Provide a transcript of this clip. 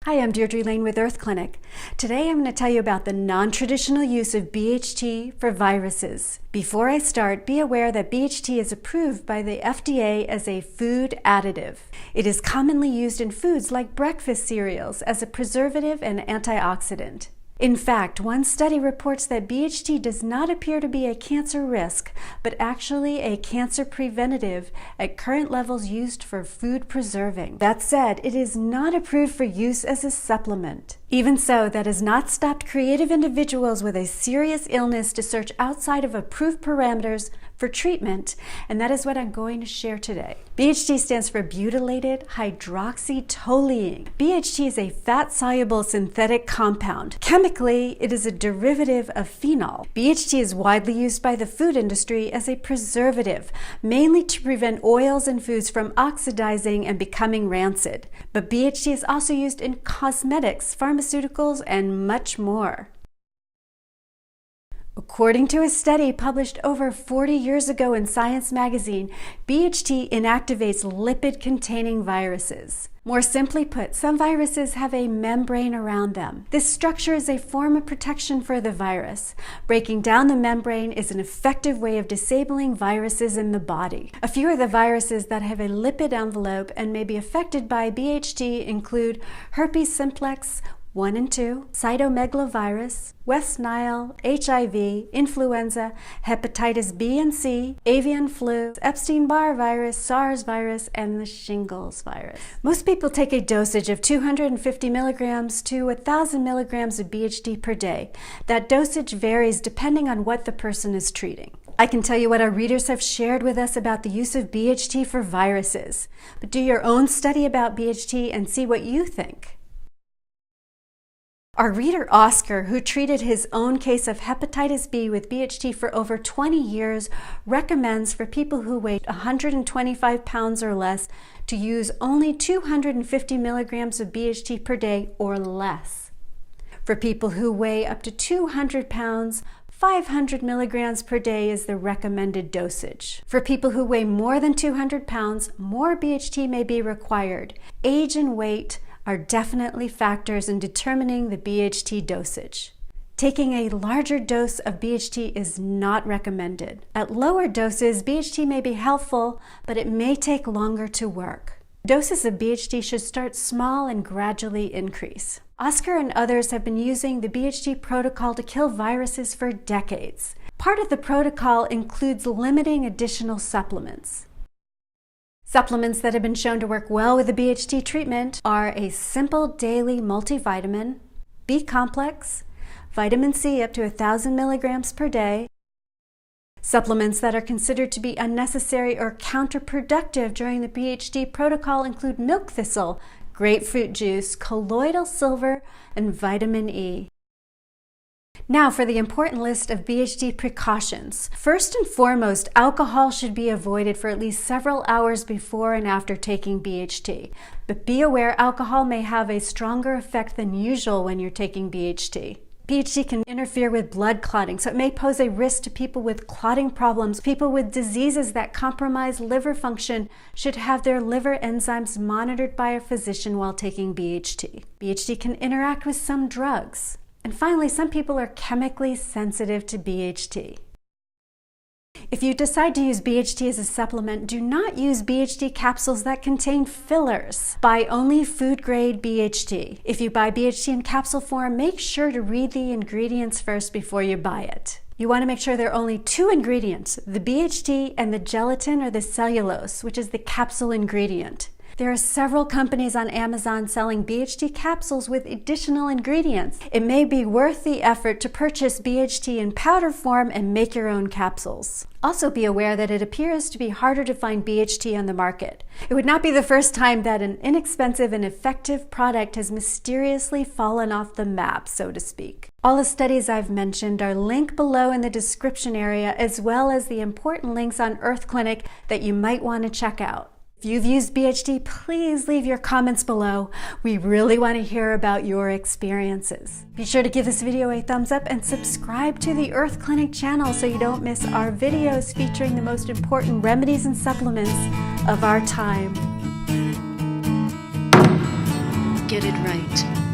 Hi, I'm Deirdre Lane with Earth Clinic. Today I'm going to tell you about the non-traditional use of BHT for viruses. Before I start, be aware that BHT is approved by the FDA as a food additive. It is commonly used in foods like breakfast cereals as a preservative and antioxidant. In fact, one study reports that BHT does not appear to be a cancer risk, but actually a cancer preventative at current levels used for food preserving. That said, it is not approved for use as a supplement. Even so, that has not stopped creative individuals with a serious illness to search outside of approved parameters for treatment, and that is what I'm going to share today. BHT stands for butylated hydroxytoluene. BHT is a fat-soluble synthetic compound. Chemically, it is a derivative of phenol. BHT is widely used by the food industry as a preservative, mainly to prevent oils in foods from oxidizing and becoming rancid. But BHT is also used in cosmetics, pharmaceuticals, and much more. According to a study published over 40 years ago in Science magazine, BHT inactivates lipid-containing viruses. More simply put, some viruses have a membrane around them. This structure is a form of protection for the virus. Breaking down the membrane is an effective way of disabling viruses in the body. A few of the viruses that have a lipid envelope and may be affected by BHT include herpes simplex 1 and 2, cytomegalovirus, West Nile, HIV, influenza, hepatitis B and C, avian flu, Epstein-Barr virus, SARS virus, and the shingles virus. Most people take a dosage of 250 milligrams to 1,000 milligrams of BHT per day. That dosage varies depending on what the person is treating. I can tell you what our readers have shared with us about the use of BHT for viruses, but do your own study about BHT and see what you think. Our reader Oscar, who treated his own case of hepatitis B with BHT for over 20 years, recommends for people who weigh 125 pounds or less to use only 250 milligrams of BHT per day or less. For people who weigh up to 200 pounds, 500 milligrams per day is the recommended dosage. For people who weigh more than 200 pounds, more BHT may be required. Age and weight are definitely factors in determining the BHT dosage. Taking a larger dose of BHT is not recommended. At lower doses, BHT may be helpful, but it may take longer to work. Doses of BHT should start small and gradually increase. Oscar and others have been using the BHT protocol to kill viruses for decades. Part of the protocol includes limiting additional supplements. Supplements that have been shown to work well with the BHT treatment are a simple daily multivitamin, B-complex, vitamin C up to 1,000 milligrams per day. Supplements that are considered to be unnecessary or counterproductive during the BHT protocol include milk thistle, grapefruit juice, colloidal silver, and vitamin E. Now for the important list of BHT precautions. First and foremost, alcohol should be avoided for at least several hours before and after taking BHT. But be aware alcohol may have a stronger effect than usual when you're taking BHT. BHT can interfere with blood clotting, so it may pose a risk to people with clotting problems. People with diseases that compromise liver function should have their liver enzymes monitored by a physician while taking BHT. BHT can interact with some drugs. And finally, some people are chemically sensitive to BHT. If you decide to use BHT as a supplement, do not use BHT capsules that contain fillers. Buy only food-grade BHT. If you buy BHT in capsule form, make sure to read the ingredients first before you buy it. You want to make sure there are only two ingredients, the BHT and the gelatin or the cellulose, which is the capsule ingredient. There are several companies on Amazon selling BHT capsules with additional ingredients. It may be worth the effort to purchase BHT in powder form and make your own capsules. Also be aware that it appears to be harder to find BHT on the market. It would not be the first time that an inexpensive and effective product has mysteriously fallen off the map, so to speak. All the studies I've mentioned are linked below in the description area, as well as the important links on Earth Clinic that you might want to check out. If you've used BHT, please leave your comments below. We really want to hear about your experiences. Be sure to give this video a thumbs up and subscribe to the Earth Clinic channel so you don't miss our videos featuring the most important remedies and supplements of our time. get it right.